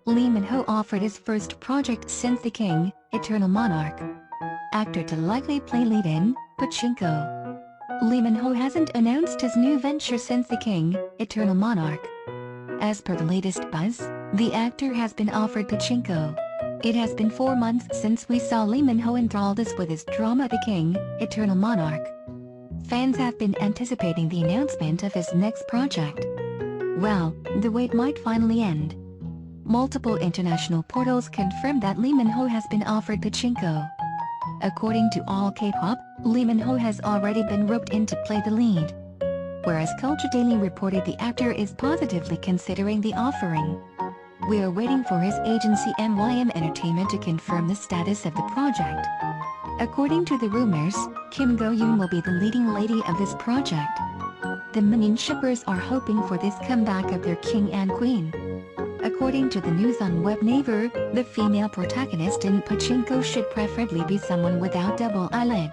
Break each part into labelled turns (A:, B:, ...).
A: Lee Min-ho offered his first project since The King, Eternal Monarch actor to likely play lead in Pachinko. Lee Min-ho hasn't announced his new venture since The King, Eternal Monarch. As per the latest buzz, the actor has been offered Pachinko. It has been 4 months since we saw Lee Min-ho enthralled us with his drama The King, Eternal Monarch. Fans have been anticipating the announcement of his next project. Well, the wait might finally end. Multiple international portals confirm that Lee Min-ho has been offered Pachinko. According to All K-pop, Lee Min-ho has already been roped in to play the lead. Whereas Culture Daily reported the actor is positively considering the offering. We are waiting for his agency MYM Entertainment to confirm the status of the project. According to the rumors, Kim Go Eun will be the leading lady of this project. The Minion shippers are hoping for this comeback of their king and queen. According to the news on Web Naver, the female protagonist in Pachinko should preferably be someone without double eyelid.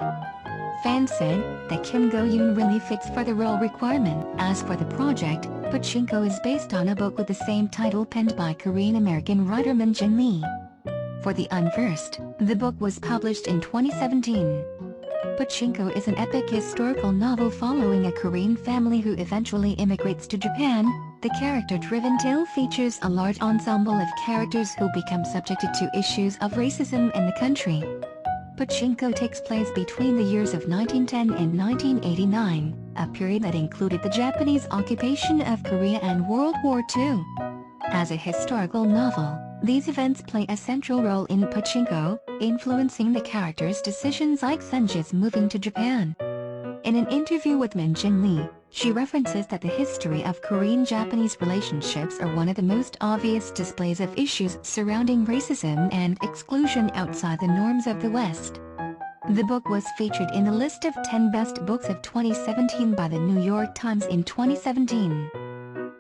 A: Fans said that Kim Go Eun really fits for the role requirement. As for the project, Pachinko is based on a book with the same title penned by Korean-American writer Min Jin-lee. For the unversed, the book was published in 2017. Pachinko is an epic historical novel following a Korean family who eventually immigrates to Japan. The character-driven tale features a large ensemble of characters who become subjected to issues of racism in the country. Pachinko takes place between the years of 1910 and 1989, a period that included the Japanese occupation of Korea and World War II. As a historical novel, these events play a central role in Pachinko, influencing the characters' decisions like Sunja's moving to Japan. In an interview with Min Jin-lee, she references that the history of Korean-Japanese relationships are one of the most obvious displays of issues surrounding racism and exclusion outside the norms of the West. The book was featured in the list of 10 best books of 2017 by the New York Times in 2017.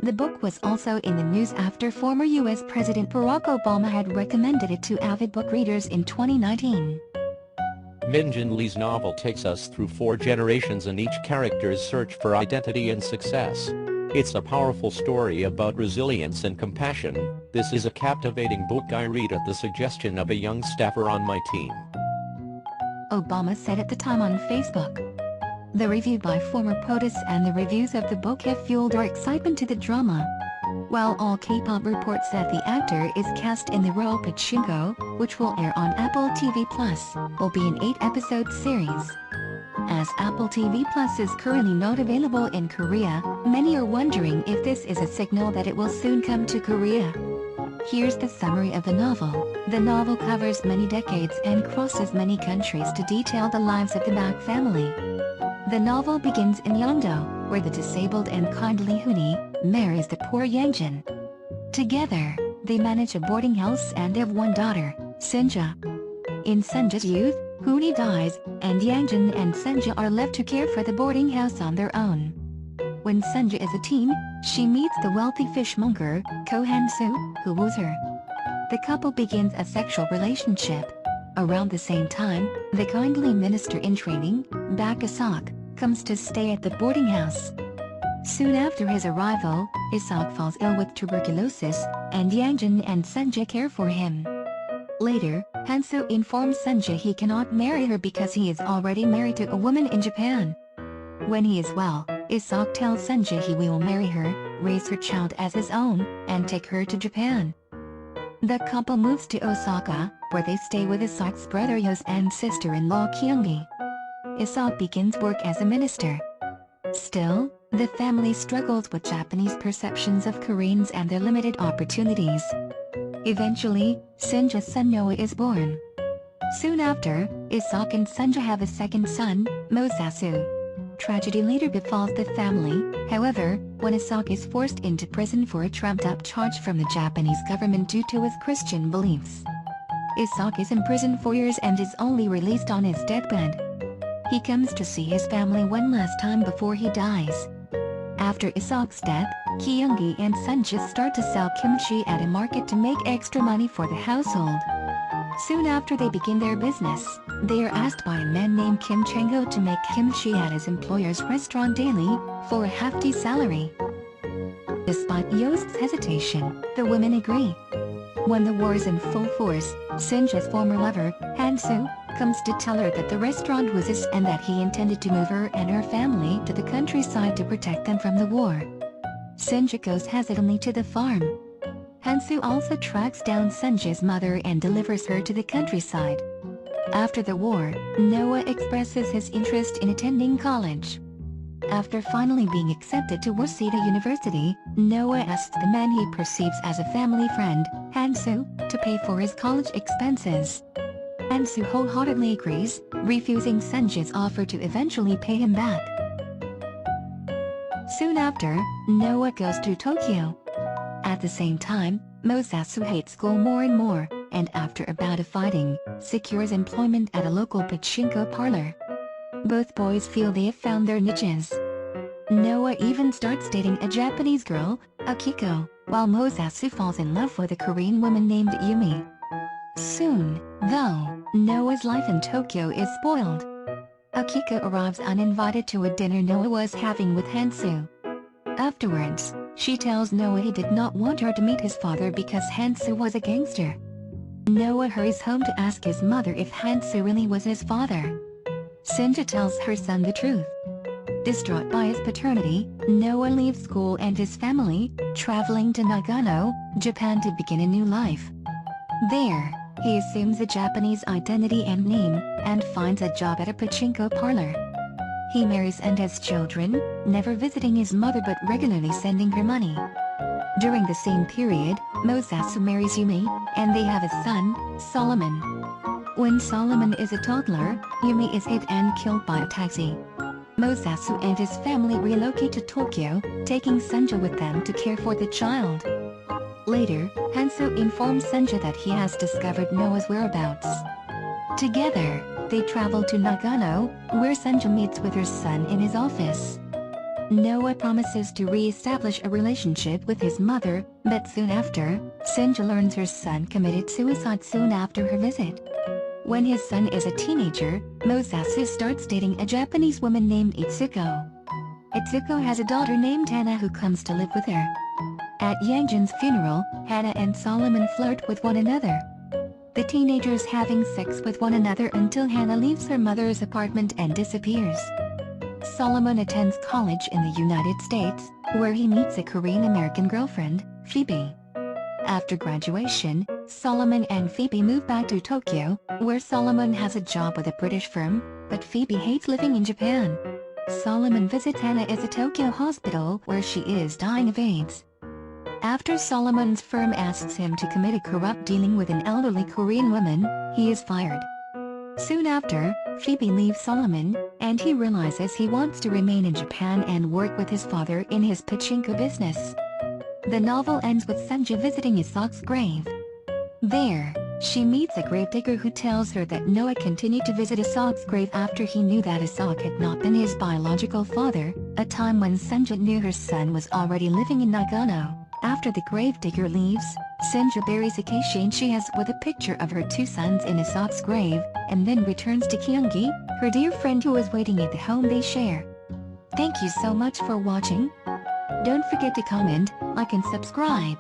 A: The book was also in the news after former U.S. President Barack Obama had recommended it to avid book readers in 2019.
B: Min Jin-lee's novel takes us through 4 generations and each character's search for identity and success. It's a powerful story about resilience and compassion. This is a captivating book I read at the suggestion of a young staffer on my team.
A: Obama said at the time on Facebook. The review by former POTUS and the reviews of the book have fueled our excitement to the drama. While All K-pop reports that the actor is cast in the role Pachinko, which will air on Apple TV+, will be an 8-episode series. As Apple TV+ is currently not available in Korea, many are wondering if this is a signal that it will soon come to Korea. Here's the summary of the novel. The novel covers many decades and crosses many countries to detail the lives of the Bak family. The novel begins in Yeongdo, where the disabled and kindly Hoonhee marries the poor Yangjin. Together, they manage a boarding house and have one daughter, Sunja. In Sunja's youth, Hoonhee dies, and Yangjin and Sunja are left to care for the boarding house on their own. When Sunja is a teen, she meets the wealthy fishmonger, Ko Han-soo, who woos her. The couple begins a sexual relationship. Around the same time, the kindly minister in training, Bak Isak, comes to stay at the boarding house. Soon after his arrival, Isak falls ill with tuberculosis, and Yangjin and Sunja care for him. Later, Han-soo informs Sunja he cannot marry her because he is already married to a woman in Japan. When he is well, Isak tells Sunja he will marry her, raise her child as his own, and take her to Japan. The couple moves to Osaka, where they stay with Isak's brother Yos and sister-in-law Kyungi. Isak begins work as a minister. Still, the family struggles with Japanese perceptions of Koreans and their limited opportunities. Eventually, Sunja's son Noah is born. Soon after, Isak and Sunja have a second son, Mosasu. Tragedy later befalls the family, however, when Isak is forced into prison for a trumped-up charge from the Japanese government due to his Christian beliefs. Isak is imprisoned for years and is only released on his deathbed. He comes to see his family one last time before he dies. After Isak's death, Kyungi and Sunja start to sell kimchi at a market to make extra money for the household. Soon after they begin their business, they are asked by a man named Kim Chang-ho to make kimchi at his employer's restaurant daily, for a hefty salary. Despite Yost's hesitation, the women agree. When the war is in full force, Sinja's former lover, Han-soo, comes to tell her that the restaurant was his and that he intended to move her and her family to the countryside to protect them from the war. Sinja goes hesitantly to the farm. Han-soo also tracks down Sinja's mother and delivers her to the countryside. After the war, Noah expresses his interest in attending college. After finally being accepted to Waseda University, Noah asks the man he perceives as a family friend, Han-soo, to pay for his college expenses. Han-soo wholeheartedly agrees, refusing Sinja's offer to eventually pay him back. Soon after, Noah goes to Tokyo. At the same time, Mosasu hates school more and more, and after a bout of fighting, secures employment at a local pachinko parlor. Both boys feel they have found their niches. Noah even starts dating a Japanese girl, Akiko, while Mosasu falls in love with a Korean woman named Yumi. Soon, though, Noah's life in Tokyo is spoiled. Akiko arrives uninvited to a dinner Noah was having with Han-soo. Afterwards, she tells Noah he did not want her to meet his father because Han-soo was a gangster. Noah hurries home to ask his mother if Han-soo really was his father. Sinja tells her son the truth. Distraught by his paternity, Noah leaves school and his family, traveling to Nagano, Japan to begin a new life. There, he assumes a Japanese identity and name, and finds a job at a pachinko parlor. He marries and has children, never visiting his mother but regularly sending her money. During the same period, Mosasu marries Yumi, and they have a son, Solomon. When Solomon is a toddler, Yumi is hit and killed by a taxi. Mosasu and his family relocate to Tokyo, taking Sinja with them to care for the child. Later, Han-soo informs Sinja that he has discovered Noah's whereabouts. Together, they travel to Nagano, where Sinja meets with her son in his office. Noah promises to re-establish a relationship with his mother, but soon after, Sinja learns her son committed suicide soon after her visit. When his son is a teenager, Mosasu starts dating a Japanese woman named Itsuko. Itsuko has a daughter named Hana who comes to live with her. At Yangjin's funeral, Hana and Solomon flirt with one another. The teenagers having sex with one another until Hana leaves her mother's apartment and disappears. Solomon attends college in the United States, where he meets a Korean-American girlfriend, Phoebe. After graduation, Solomon and Phoebe move back to Tokyo, where Solomon has a job with a British firm, but Phoebe hates living in Japan. Solomon visits Hana at a Tokyo hospital where she is dying of AIDS. After Solomon's firm asks him to commit a corrupt dealing with an elderly Korean woman, he is fired. Soon after, Phoebe leaves Solomon, and he realizes he wants to remain in Japan and work with his father in his pachinko business. The novel ends with Sinja visiting Isak's grave. There, she meets a gravedigger who tells her that Noah continued to visit Isak's grave after he knew that Isak had not been his biological father, a time when Sinja knew her son was already living in Nagano. After the gravedigger leaves, Sinja buries Akashi she has with a picture of her two sons in Isak's grave, and then returns to Kyungi, her dear friend who is waiting at the home they share. Thank you so much for watching. Don't forget to comment, like and subscribe.